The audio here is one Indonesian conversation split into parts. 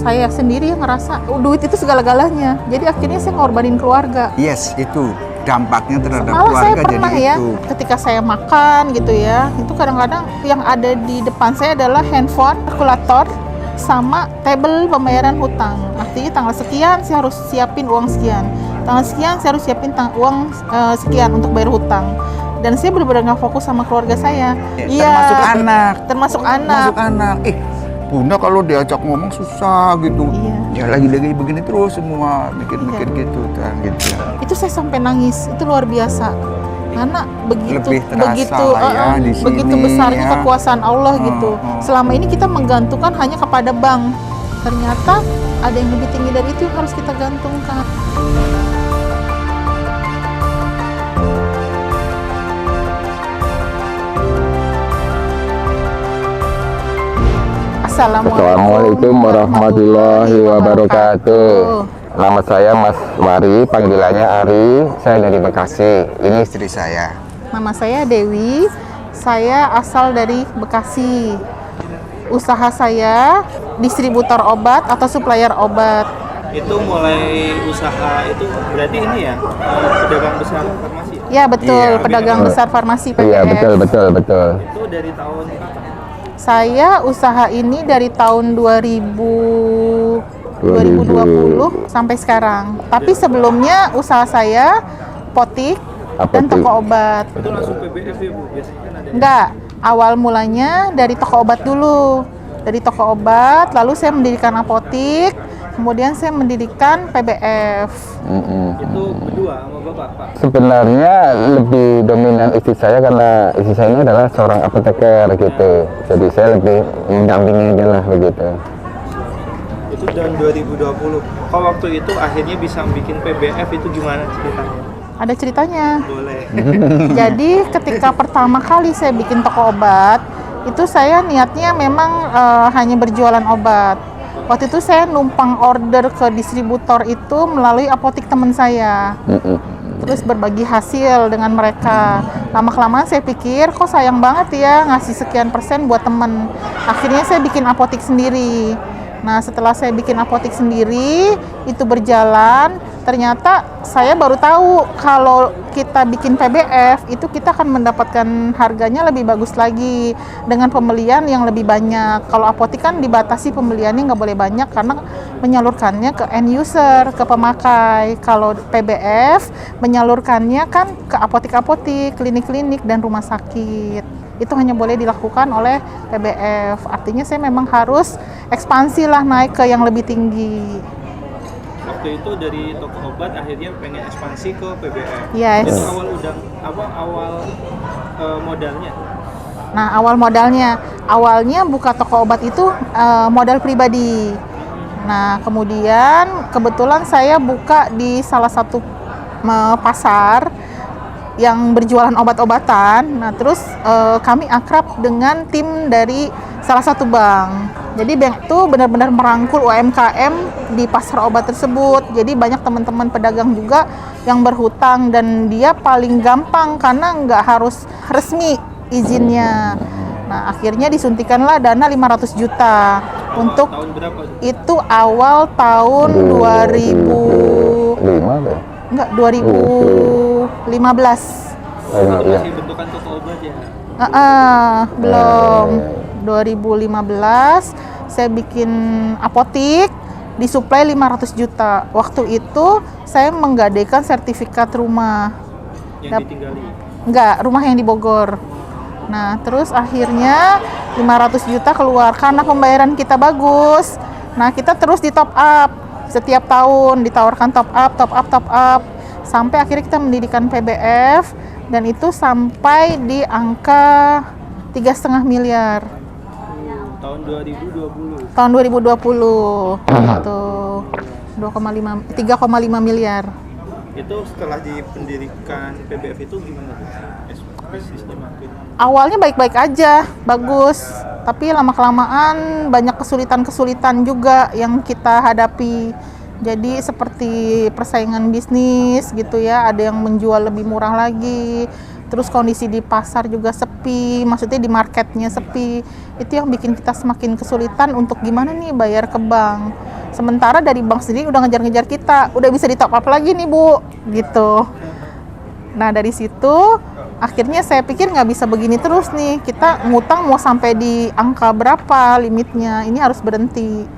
saya sendiri yang ngerasa duit itu segala-galanya. Jadi akhirnya saya ngorbanin keluarga. Yes, itu dampaknya terhadap Malah keluarga saya jadi pernah ya, itu. ketika saya makan gitu ya, itu kadang-kadang yang ada di depan saya adalah handphone, kalkulator, sama tabel pembayaran hutang. Artinya tanggal sekian saya harus siapin uang sekian, tanggal sekian saya harus siapin uang sekian untuk bayar hutang. Dan saya benar-benar nggak fokus sama keluarga saya. Iya. Termasuk anak. Termasuk anak. Termasuk anak. Bunda kalau diajak ngomong susah gitu. Iya. Ya lagi-lagi begini terus semua mikir-mikir gitu kan gitu. Itu saya sampai nangis. Itu luar biasa. Karena Lebih terasa di sini, begitu besarnya ya. kekuasaan Allah gitu. Selama ini kita menggantungkan hanya kepada bank. Ternyata ada yang lebih tinggi dari itu yang harus kita gantungkan. Assalamualaikum warahmatullahi wabarakatuh. Nama saya Mas Wari, panggilannya Ari. Saya dari Bekasi. Ini istri saya. Nama saya Dewi. Saya asal dari Bekasi. Usaha saya distributor obat atau supplier obat. Itu mulai usaha itu berarti ini ya, pedagang besar farmasi? Ya betul, Iya, pedagang betul. besar farmasi PBF. Iya, betul. Itu dari tahun kapan? Saya usaha ini dari tahun 2020 sampai sekarang. Tapi sebelumnya usaha saya potik dan Apotik. toko obat. Itu langsung PBF ya Bu? Biasanya kan ada. Enggak, awal mulanya dari toko obat dulu. Dari toko obat, lalu saya mendirikan apotik, kemudian saya mendirikan PBF. Itu berdua sama Bapak, Pak? Sebenarnya lebih dominan istri saya karena istri saya ini adalah seorang apoteker gitu. Jadi saya lebih mendampingi aja lah begitu. Itu tahun 2020. Kok waktu itu akhirnya bisa bikin PBF itu gimana ceritanya? Ada ceritanya. Boleh. Jadi ketika pertama kali saya bikin toko obat, itu saya niatnya memang hanya berjualan obat. Waktu itu saya numpang order ke distributor itu melalui apotik teman saya. Terus berbagi hasil dengan mereka. Lama-kelamaan saya pikir, kok sayang banget ya ngasih sekian persen buat temen. Akhirnya saya bikin apotik sendiri. Nah setelah saya bikin apotik sendiri, itu berjalan, ternyata saya baru tahu kalau kita bikin PBF, itu kita akan mendapatkan harganya lebih bagus lagi dengan pembelian yang lebih banyak. Kalau apotik kan dibatasi pembeliannya nggak boleh banyak karena menyalurkannya ke end user, ke pemakai. Kalau PBF menyalurkannya kan ke apotik-apotik, klinik-klinik, dan rumah sakit. Itu hanya boleh dilakukan oleh PBF. Artinya saya memang harus ekspansi lah, naik ke yang lebih tinggi. Waktu itu dari toko obat akhirnya pengen ekspansi ke PBF. Yes. Itu awal modalnya? Nah, awalnya buka toko obat itu modal pribadi. Nah, kemudian kebetulan saya buka di salah satu pasar yang berjualan obat-obatan. Nah, terus kami akrab dengan tim dari salah satu bank. Jadi bank itu benar-benar merangkul UMKM di pasar obat tersebut. Jadi banyak teman-teman pedagang juga yang berhutang dan dia paling gampang karena nggak harus resmi izinnya. Nah, akhirnya disuntikanlah dana 500 juta untuk Tahun berapa? itu awal tahun 2015. Masih bentukan toko obat ya? Belum. 2015 saya bikin apotik, disuplai 500 juta. Waktu itu saya menggadaikan sertifikat rumah. Yang ditinggali? Enggak, rumah yang di Bogor. Nah, terus akhirnya 500 juta keluar karena pembayaran kita bagus. Nah, kita terus di top up. Setiap tahun ditawarkan top up. Sampai akhirnya kita mendirikan PBF dan itu sampai di angka 3,5 miliar. Tahun 2020? Tahun 2020. Itu 3,5 miliar. Itu setelah dipendirikan PBF itu gimana Bu? Bisnisnya makin? Awalnya baik-baik aja, bagus. Tapi lama-kelamaan banyak kesulitan-kesulitan juga yang kita hadapi. Jadi seperti persaingan bisnis gitu ya, ada yang menjual lebih murah lagi. Terus kondisi di pasar juga sepi, maksudnya di marketnya sepi. Itu yang bikin kita semakin kesulitan untuk gimana nih bayar ke bank. Sementara dari bank sendiri udah ngejar-ngejar kita, udah bisa di top up lagi nih Bu, gitu. Nah dari situ akhirnya saya pikir nggak bisa begini terus nih, kita ngutang mau sampai di angka berapa limitnya, ini harus berhenti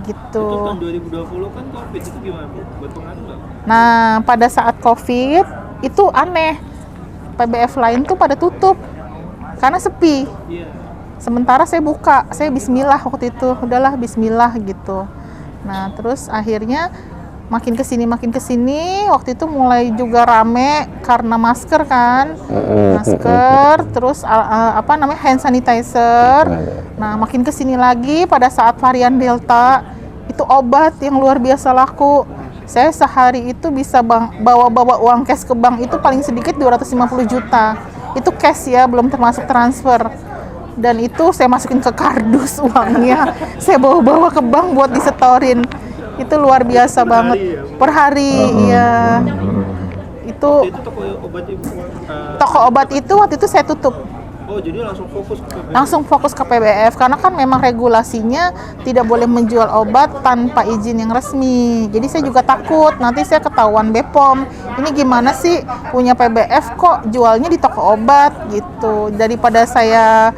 gitu. Itu tahun 2020 kan COVID itu gimana Bu? Berpengaruh nggak? Nah pada saat COVID itu aneh, PBF lain tuh pada tutup karena sepi. Iya. Sementara saya buka, saya bismillah waktu itu, udahlah bismillah gitu. Nah terus akhirnya makin kesini waktu itu mulai juga rame karena masker kan, masker, terus hand sanitizer. Nah makin kesini lagi pada saat varian Delta itu obat yang luar biasa laku. Saya sehari itu bisa bawa uang cash ke bank itu paling sedikit 250 juta. Itu cash ya, belum termasuk transfer. Dan itu saya masukin ke kardus uangnya, saya bawa ke bank buat disetorin. Itu luar biasa banget per hari ya. Itu toko obat Ibu. toko obat itu waktu itu saya tutup. Oh, jadi langsung fokus ke PBF. Langsung fokus ke PBF karena kan memang regulasinya tidak boleh menjual obat tanpa izin yang resmi. Jadi saya juga takut nanti saya ketahuan BPOM. Ini gimana sih punya PBF kok jualnya di toko obat gitu. Daripada saya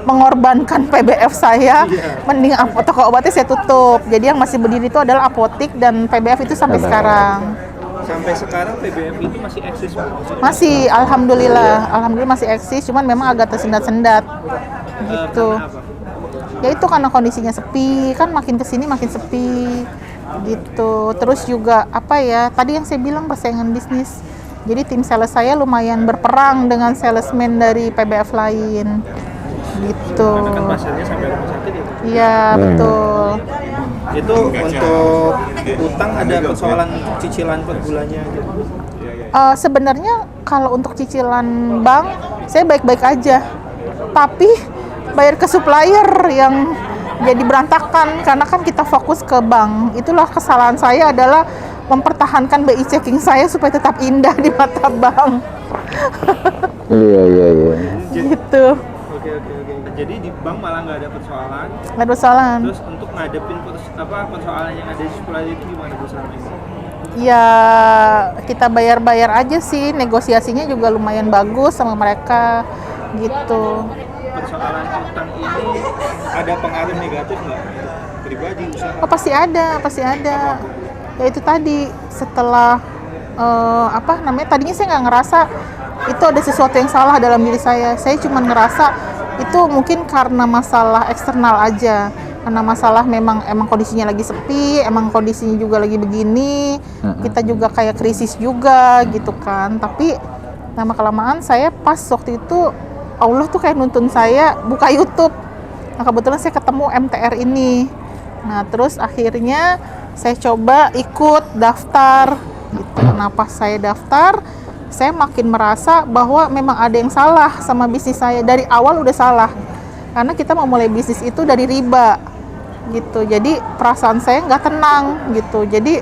mengorbankan PBF saya, mending toko obatnya saya tutup. Jadi yang masih berdiri itu adalah apotik dan PBF itu sampai sekarang. Sampai sekarang PBF itu masih eksis Bu? Masih, alhamdulillah masih eksis, cuman memang agak tersendat-sendat gitu. Karena apa? Ya itu karena kondisinya sepi, kan makin kesini makin sepi gitu. Terus juga apa ya, tadi yang saya bilang persaingan bisnis. Jadi tim sales saya lumayan berperang dengan salesman dari PBF lain gitu. Karena kan pasarnya sampai rumah sakit ya? Iya betul. Itu untuk utang ada persoalan cicilan per bulannya gitu? Sebenarnya kalau untuk cicilan bank saya baik-baik aja, tapi bayar ke supplier yang jadi berantakan karena kan kita fokus ke bank. Itulah kesalahan saya adalah mempertahankan BI checking saya supaya tetap indah di mata bank. Iya. Gitu. Oke. Jadi di bank malah nggak ada persoalan. Nggak ada persoalan. Terus untuk ngadepin persoalan yang ada di supplier itu gimana Bu selama ini? Ya kita bayar-bayar aja sih, negosiasinya juga lumayan bagus sama mereka gitu. Persoalan utang ini ada pengaruh negatif nggak untuk pribadi usaha? Oh pasti ada. Ya itu tadi setelah tadinya saya nggak ngerasa itu ada sesuatu yang salah dalam diri saya. Saya cuma ngerasa itu mungkin karena masalah eksternal aja. Karena masalah emang kondisinya lagi sepi, emang kondisinya juga lagi begini, kita juga kayak krisis juga gitu kan. Tapi lama-kelamaan saya pas waktu itu Allah tuh kayak nuntun saya buka YouTube. Nah kebetulan saya ketemu MTR ini. Nah terus akhirnya saya coba ikut daftar gitu. Nah pas saya daftar, saya makin merasa bahwa memang ada yang salah sama bisnis saya. Dari awal udah salah, karena kita memulai bisnis itu dari riba gitu. Jadi perasaan saya nggak tenang gitu. Jadi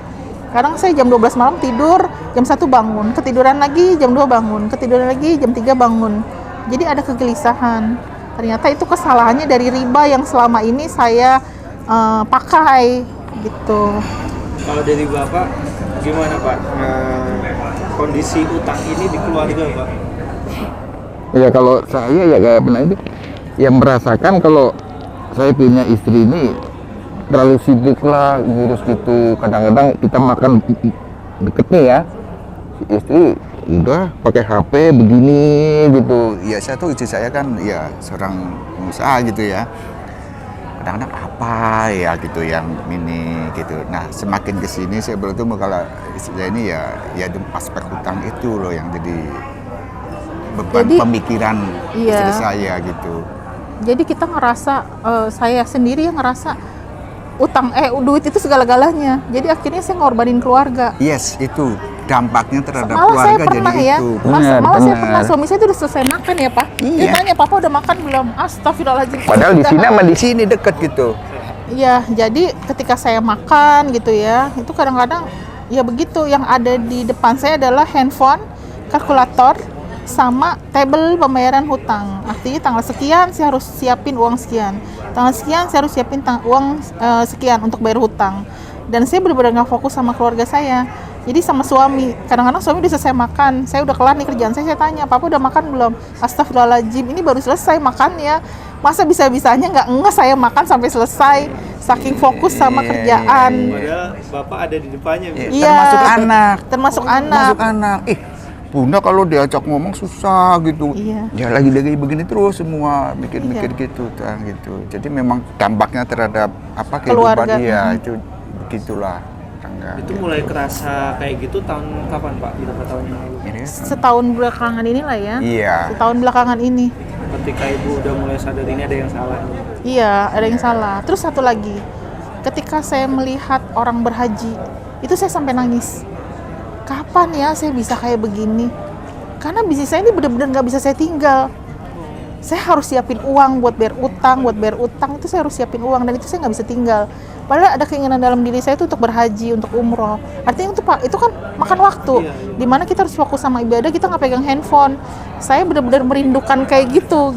kadang saya jam 12 malam tidur, jam 1 bangun, ketiduran lagi jam 2 bangun, ketiduran lagi jam 3 bangun. Jadi ada kegelisahan. Ternyata itu kesalahannya dari riba yang selama ini saya pakai gitu. Kalau dari Bapak gimana Pak kondisi utang ini di keluarga Pak? Ya kalau saya ya kayak pernah itu yang merasakan kalau saya punya istri ini terlalu sibuk lah ngurus gitu. Kadang-kadang kita makan deket nih ya, si istri udah pakai HP begini gitu. Ya saya tuh istri saya kan ya seorang pengusaha gitu ya. Kadang-kadang apa ya gitu yang ini gitu. Nah semakin kesini saya bertemu kalau istri saya ini ya aspek hutang itu loh yang jadi beban pemikiran istri saya gitu. Jadi kita ngerasa, saya sendiri yang ngerasa duit itu segala-galanya. Jadi akhirnya saya ngorbanin keluarga. Yes, itu dampaknya terhadap Malah keluarga saya jadi pernah ya, itu. malah saya pernah suami saya itu udah selesai makan ya Pak. Dia Iya. tanya, Papa udah makan belum? Astagfirullahaladzim. Padahal di sini sama di sini deket gitu. Iya, jadi ketika saya makan gitu ya, itu kadang-kadang ya begitu, yang ada di depan saya adalah handphone, kalkulator, sama tabel pembayaran hutang. Artinya tanggal sekian saya harus siapin uang sekian, tanggal sekian saya harus siapin uang sekian untuk bayar hutang. Dan saya benar-benar nggak fokus sama keluarga saya. Jadi sama suami, kadang-kadang suami udah selesai makan, saya udah kelar nih kerjaan saya tanya, papa udah makan belum? Astagfirullahaladzim, ini baru selesai makan ya. Masa bisa-bisanya nggak saya makan sampai selesai, saking fokus sama kerjaan. Padahal bapak ada di depannya. Bu. Iya. Termasuk anak. Bunda kalau diajak ngomong susah gitu. Iya. Ya lagi begini terus semua mikir-mikir gitu, gitu. Jadi memang dampaknya terhadap kehidupan Keluarga. dia itu begitulah. Itu mulai kerasa kayak gitu tahun kapan Pak? Berapa tahun yang lalu? Setahun belakangan inilah ya. Iya. Setahun belakangan ini. Ketika ibu udah mulai sadar ini ada yang salah. Iya, ada yang salah. Terus satu lagi, ketika saya melihat orang berhaji, itu saya sampai nangis. Kapan ya saya bisa kayak begini? Karena bisnis saya ini benar-benar nggak bisa saya tinggal. Saya harus siapin uang buat bayar utang itu saya harus siapin uang, dan itu saya nggak bisa tinggal. Padahal ada keinginan dalam diri saya itu untuk berhaji, untuk umroh. Artinya itu Pak, itu kan makan waktu. Dimana kita harus fokus sama ibadah, kita nggak pegang handphone. Saya benar-benar merindukan kayak gitu.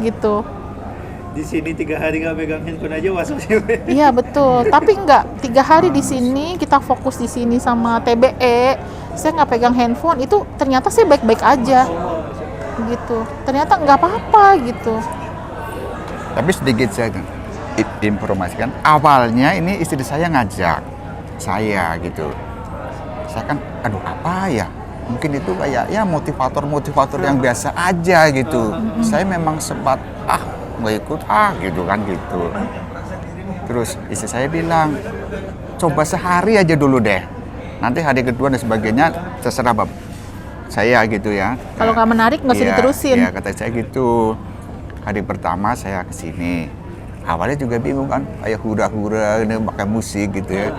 Di sini 3 hari nggak pegang handphone aja was-was. Iya betul, tapi enggak, 3 hari di sini kita fokus di sini sama TBE. Saya nggak pegang handphone, itu ternyata saya baik-baik aja. Gitu. Ternyata nggak apa-apa gitu. Tapi sedikit saya informasikan, awalnya ini istri saya ngajak saya gitu. Saya kan, aduh apa ya? Mungkin itu kayak ya motivator yang biasa aja gitu. Saya memang sempat nggak ikut gitu kan gitu. Terus istri saya bilang, coba sehari aja dulu deh. Nanti hari kedua dan sebagainya terserah Bapak saya gitu ya. Kalau nggak menarik nggak usah diterusin. Iya, kata saya gitu. Hari pertama saya kesini. Awalnya juga bingung kan, kayak hura-hura, pakai musik gitu ya.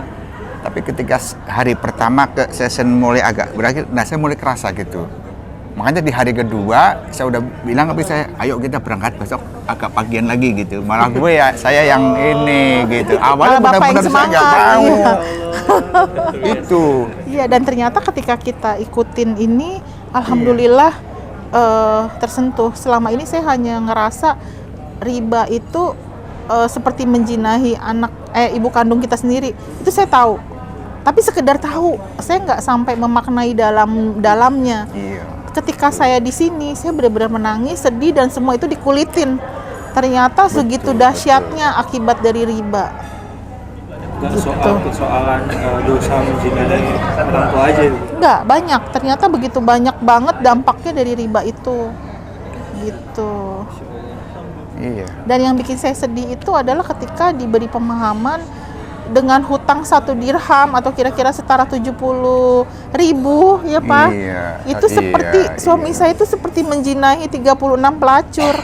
Tapi ketika hari pertama ke session mulai agak berakhir, nah saya mulai kerasa gitu. Makanya di hari kedua saya udah bilang ke saya, ayo kita berangkat besok agak pagian lagi gitu. Malah gue saya yang ini gitu. Awalnya benar-benar saya nggak mau. Iya. Itu. Iya, dan ternyata ketika kita ikutin ini, alhamdulillah tersentuh. Selama ini saya hanya ngerasa riba itu seperti menjinahi ibu kandung kita sendiri. Itu saya tahu. Tapi sekedar tahu, saya nggak sampai memaknai dalamnya. Iya. Ketika saya di sini, saya benar-benar menangis, sedih, dan semua itu dikulitin. Ternyata segitu dahsyatnya akibat dari riba. Gak soal persoalan dosa menjinahi orang tua aja. Enggak, banyak. Ternyata begitu banyak banget dampaknya dari riba itu. Gitu. Iya. Dan yang bikin saya sedih itu adalah ketika diberi pemahaman dengan hutang 1 dirham atau kira-kira setara 70.000 ya Pak. Iya, Itu seperti suami saya itu seperti menjinahi 36 pelacur.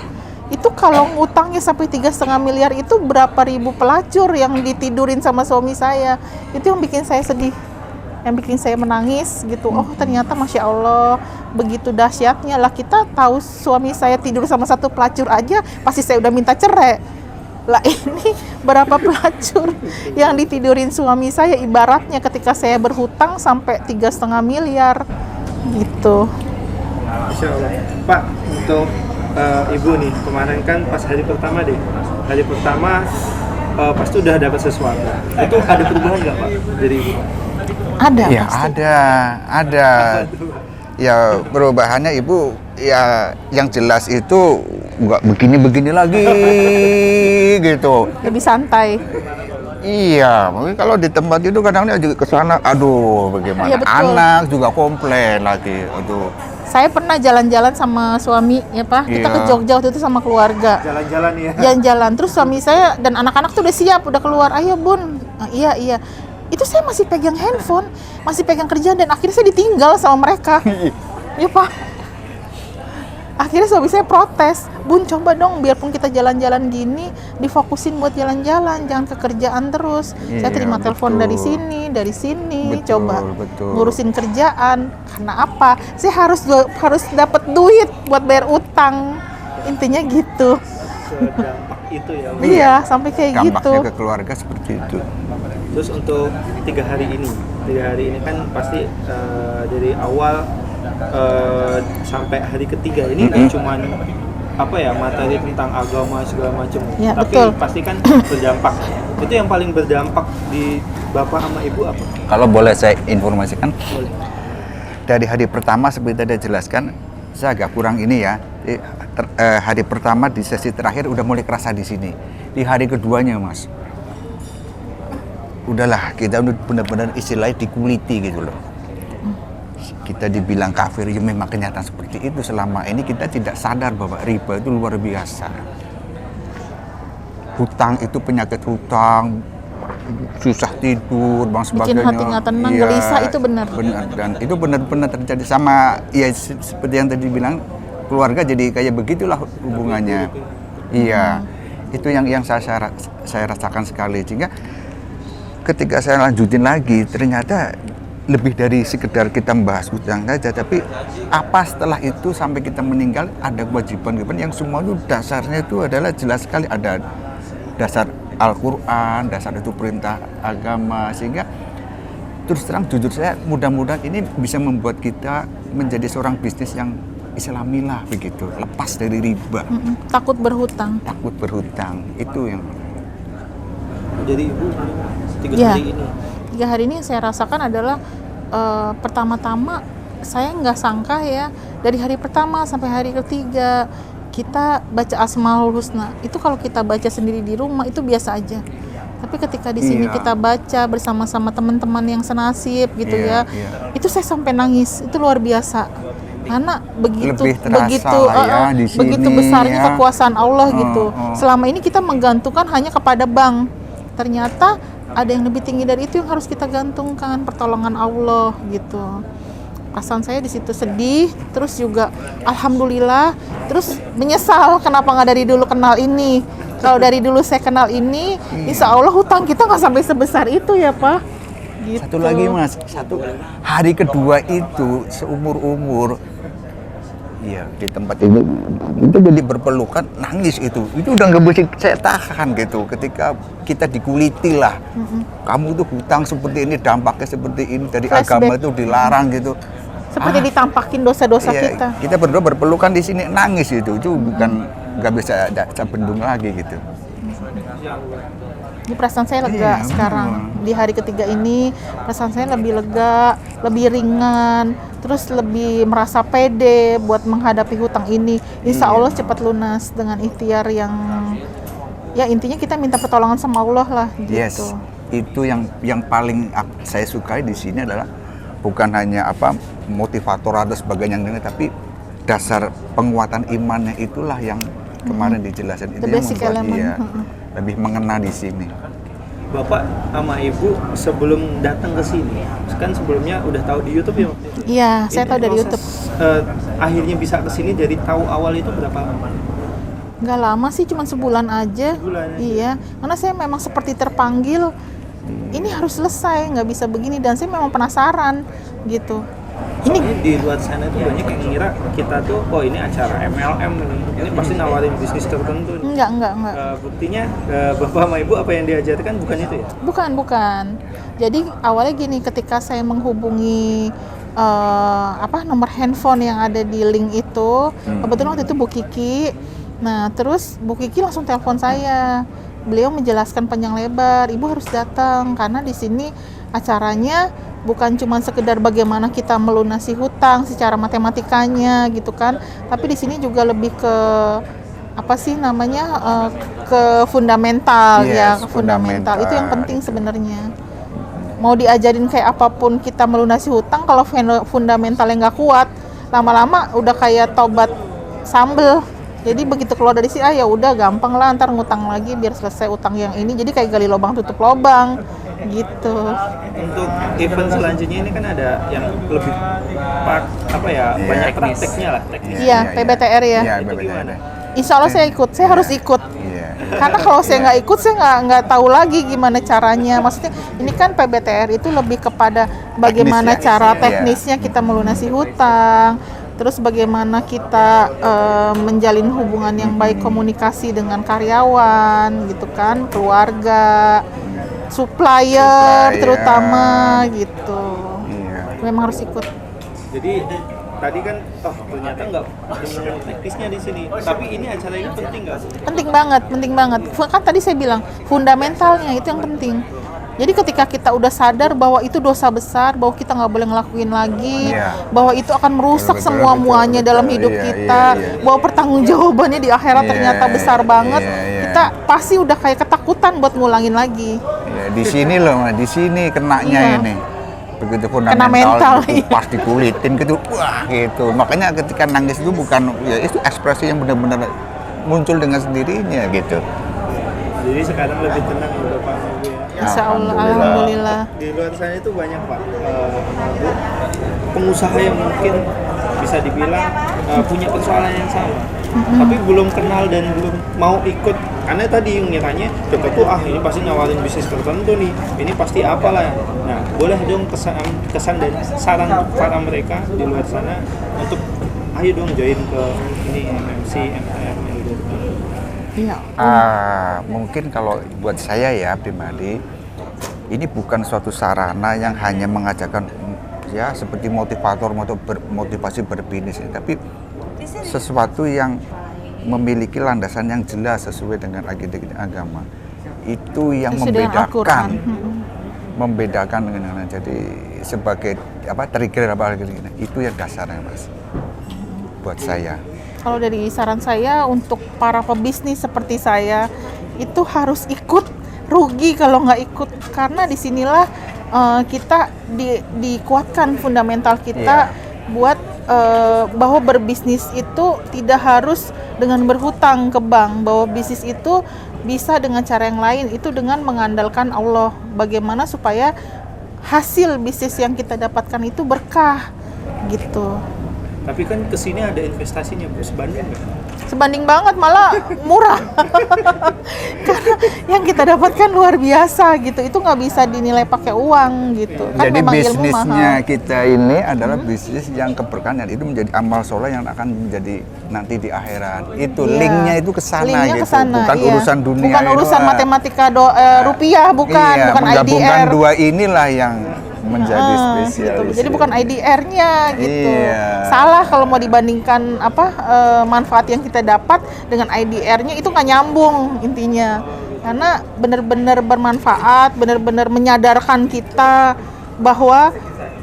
Itu kalau ngutangnya sampai 3,5 miliar itu berapa ribu pelacur yang ditidurin sama suami saya. Itu yang bikin saya sedih, yang bikin saya menangis gitu. Oh ternyata Masya Allah begitu dahsyatnya lah. Kita tahu suami saya tidur sama 1 pelacur aja pasti saya udah minta cerai lah. Ini berapa pelacur yang ditidurin suami saya, ibaratnya ketika saya berhutang sampai 3,5 miliar gitu. Masya Allah. Pak, untuk ibu nih, kemarin kan pas hari pertama pasti udah dapat sesuatu. Itu ada perubahan nggak Pak dari ibu? Ada Ya pasti. ada. Ya perubahannya Ibu ya yang jelas itu nggak begini-begini lagi gitu. Lebih santai. Iya, mungkin kalau di tempat itu kadang-kadang juga ke sana, aduh bagaimana. Iya, betul. Anak juga komplain lagi, aduh. Saya pernah jalan-jalan sama suami ya Pak. Kita Iya. ke Jogja waktu itu sama keluarga. Jalan-jalan ya. Jalan-jalan, terus suami saya dan anak-anak tuh udah siap, udah keluar. Ayo Bun. Nah, iya. Itu saya masih pegang handphone, masih pegang kerjaan, dan akhirnya saya ditinggal sama mereka. Iya Pak. Akhirnya suami saya protes, Bun coba dong biarpun kita jalan-jalan gini, difokusin buat jalan-jalan, jangan ke kerjaan terus. Saya Iya, terima telepon betul. dari sini, Betul, coba betul. ngurusin kerjaan. Karena apa? Saya harus dapat duit buat bayar utang. Intinya gitu. Sedampak itu ya. Bu. Iya, sampai kayak gitu. Dampaknya ke keluarga seperti itu. Terus untuk 3 hari ini kan pasti dari awal sampai hari ketiga ini nggak cuman apa ya materi tentang agama segala macam, Ya, tapi betul. pasti kan berdampak. Itu yang paling berdampak di Bapak sama Ibu apa? Kalau boleh saya informasikan, Boleh. dari hari pertama seperti tadi jelaskan, saya agak kurang ini ya. Hari pertama di sesi terakhir udah mulai kerasa di sini. Di hari keduanya Mas, udahlah kita udah benar-benar istilahnya dikuliti gitu loh. Kita dibilang kafir, ya memang kenyataan seperti itu. Selama ini kita tidak sadar bahwa riba itu luar biasa. Hutang itu penyakit hutang, susah tidur, bang sebagainya. Bikin hati nggak tenang, Iya, gelisah, itu benar. Benar, dan itu benar-benar terjadi sama, ya seperti yang tadi bilang, keluarga jadi kayak begitulah hubungannya. Iya, itu yang saya rasakan sekali. Sehingga ketika saya lanjutin lagi, ternyata lebih dari sekedar kita membahas hutang saja, tapi apa setelah itu sampai kita meninggal ada kewajiban-kewajiban yang semua itu dasarnya itu adalah jelas sekali, ada dasar Al-Quran, dasar itu perintah agama. Sehingga terus terang jujur saya, mudah-mudahan ini bisa membuat kita menjadi seorang bisnis yang islamilah begitu, lepas dari riba, Takut berhutang. takut berhutang, itu yang Jadi Ibu 3 Ya. hari ini 3 hari ini yang saya rasakan adalah pertama-tama saya nggak sangka ya, dari hari pertama sampai hari ketiga kita baca Asmaul Husna. Itu kalau kita baca sendiri di rumah itu biasa aja. Tapi ketika di sini Iya. kita baca bersama-sama teman-teman yang senasib gitu Iya, ya. iya. Itu saya sampai nangis. Itu luar biasa. Karena begitu Lebih terasa lah ya di sini, begitu besarnya ya. kekuasaan Allah gitu. Oh. Selama ini kita menggantungkan hanya kepada bank. Ternyata ada yang lebih tinggi dari itu yang harus kita gantungkan, pertolongan Allah gitu. Perasaan saya di situ sedih, terus juga alhamdulillah, terus menyesal kenapa nggak dari dulu kenal ini. Kalau dari dulu saya kenal ini, insya Allah hutang kita nggak sampai sebesar itu ya Pak. Gitu. Satu lagi Mas, hari kedua itu seumur-umur, iya di tempat ini kita jadi berpelukan, nangis itu udah nggak bisa saya tahan gitu. Ketika kita dikuliti lah, kamu tuh hutang seperti ini, dampaknya seperti ini, dari Flashback. agama itu dilarang gitu. Seperti ditampakin dosa-dosa Iya, kita. kita berdua berpelukan di sini, nangis itu bukan nggak bisa saya bendung lagi gitu. Ini perasaan saya lega Iya, sekarang. benar. Di hari ketiga ini perasaan saya lebih lega, lebih ringan, terus lebih merasa pede buat menghadapi hutang ini. Insya Allah cepat lunas dengan ikhtiar yang ya intinya kita minta pertolongan sama Allah lah gitu. Yes, itu yang paling saya sukai di sini adalah bukan hanya motivator atau sebagainya, tapi dasar penguatan imannya itulah yang kemarin dijelasin. The Itu yang basic membuat element. dia lebih mengena di sini. Bapak sama Ibu sebelum datang ke sini, kan sebelumnya udah tahu di YouTube ya waktu itu? Iya, saya Ini tahu dari proses, YouTube. Akhirnya bisa ke sini dari tahu awal itu berapa lama? Nggak lama sih, cuma sebulan aja. Sebulan aja. Iya, karena saya memang seperti terpanggil. Ini harus selesai, nggak bisa begini. Dan saya memang penasaran gitu. Ini Soalnya di luar sana tuh banyak yang ngira kita tuh, oh ini acara MLM ini pasti nawarin bisnis tertentu. enggak. Buktinya Bapak sama Ibu apa yang diajarkan bukan itu ya? Bukan. Jadi awalnya gini, ketika saya menghubungi nomor handphone yang ada di link itu, kebetulan waktu itu Bu Kiki. Nah, terus Bu Kiki langsung telepon saya. Beliau menjelaskan panjang lebar, Ibu harus datang karena di sini acaranya bukan cuma sekedar bagaimana kita melunasi hutang secara matematikanya gitu kan, tapi di sini juga lebih ke ke fundamental. Yes, Ya, ke fundamental. Itu yang penting sebenarnya. Mau diajarin kayak apapun kita melunasi hutang, kalau fundamentalnya nggak kuat, lama-lama udah kayak tobat sambel. Jadi begitu keluar dari sini, ya udah gampang lah, ntar ngutang lagi biar selesai utang yang ini. Jadi kayak gali lubang tutup lubang gitu. Untuk event selanjutnya ini kan ada yang lebih banyak prakteknya lah, teknis. Iya, PBTR ya. Iya, Itu PBTR. gimana? Insya Allah saya ikut, saya harus ikut. Iya. Karena kalau saya nggak ikut, saya nggak tahu lagi gimana caranya. Maksudnya ini kan PBTR itu lebih kepada bagaimana Teknis ya. cara Iya. teknisnya kita melunasi hutang, terus bagaimana kita menjalin hubungan yang baik, komunikasi dengan karyawan, gitu kan, keluarga, supplier terutama gitu. Iya. Memang harus ikut. Jadi tadi kan ternyata nggak ilmu teknisnya di sini. Tapi ini acara ini penting nggak sih? Penting banget. Kan tadi saya bilang fundamentalnya itu yang penting. Jadi ketika kita udah sadar bahwa itu dosa besar, bahwa kita nggak boleh ngelakuin lagi, Iya. bahwa itu akan merusak Betul, semua-muanya betul, dalam betul. hidup Iya, kita, iya. bahwa pertanggungjawabannya di akhirat Iya, ternyata besar banget, iya. kita pasti udah kayak ketakutan buat ngulangin lagi. Ya, di sini loh, di sini kenanya Iya. ini. Begitu Kena fundamental mental, itu iya. pas dikulitin gitu, wah gitu. Makanya ketika nangis itu bukan, ya itu ekspresi yang benar-benar muncul dengan sendirinya gitu. Jadi sekarang lebih tenang udah Pak Ibu ya. Insya Allah, Alhamdulillah. alhamdulillah. Di luar sana itu banyak Pak Bu, pengusaha yang mungkin bisa dibilang punya persoalan yang sama, tapi belum kenal dan belum mau ikut. Karena tadi ngiranya kita tuh ini pasti nawarin bisnis tertentu nih, ini pasti apalah. Nah, boleh dong kesan dan saran para mereka di luar sana untuk ayo dong join ke ini MMC, MTM, Iya. Mungkin kalau buat saya ya pribadi, ini bukan suatu sarana yang hanya mengajarkan ya seperti motivasi berbisnis, tapi sesuatu yang memiliki landasan yang jelas sesuai dengan agenda agama. Itu yang Sesuai dengan Al-Quran. membedakan dengan jadi sebagai trigger itu yang dasarnya Mas buat saya. Kalau dari saran saya untuk para pebisnis seperti saya itu harus ikut, rugi kalau nggak ikut, karena disinilah kita dikuatkan fundamental kita buat bahwa berbisnis itu tidak harus dengan berhutang ke bank, bahwa bisnis itu bisa dengan cara yang lain, itu dengan mengandalkan Allah. Bagaimana supaya hasil bisnis yang kita dapatkan itu berkah gitu. Tapi kan kesini ada investasinya Bu, sebanding nggak? Sebanding banget, malah murah. Karena yang kita dapatkan luar biasa gitu. Itu nggak bisa dinilai pakai uang gitu. Kan Jadi memang ilmu bisnisnya mahal. kita ini adalah bisnis yang keberkahan, dan itu menjadi amal soleh yang akan menjadi nanti di akhirat. Itu Iya. linknya itu ke sana Linknya gitu. ke sana, Bukan iya. urusan dunia. Bukan urusan itu, matematika rupiah, bukan menggabungkan IDR. dua inilah yang menjadi spesial. Gitu. Jadi bukan IDR-nya gitu. Iya. Salah kalau mau dibandingkan manfaat yang kita dapat dengan IDR-nya, itu nggak nyambung intinya. Karena benar-benar bermanfaat, benar-benar menyadarkan kita bahwa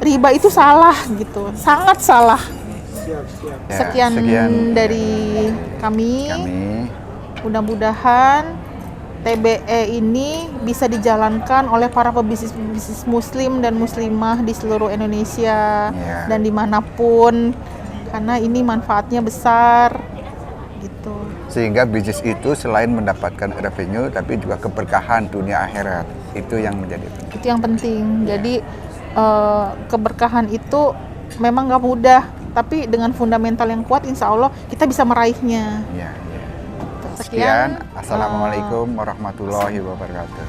riba itu salah gitu, sangat salah. Siap. Ya, Sekian dari kami. Mudah-mudahan TBE ini bisa dijalankan oleh para pebisnis muslim dan muslimah di seluruh Indonesia dan dimanapun, karena ini manfaatnya besar gitu. Sehingga bisnis itu selain mendapatkan revenue, tapi juga keberkahan dunia akhirat. Itu yang menjadi penting. Itu yang penting. Jadi keberkahan itu memang gak mudah, tapi dengan fundamental yang kuat, insya Allah kita bisa meraihnya. Ya. Sekian. Assalamualaikum warahmatullahi wabarakatuh.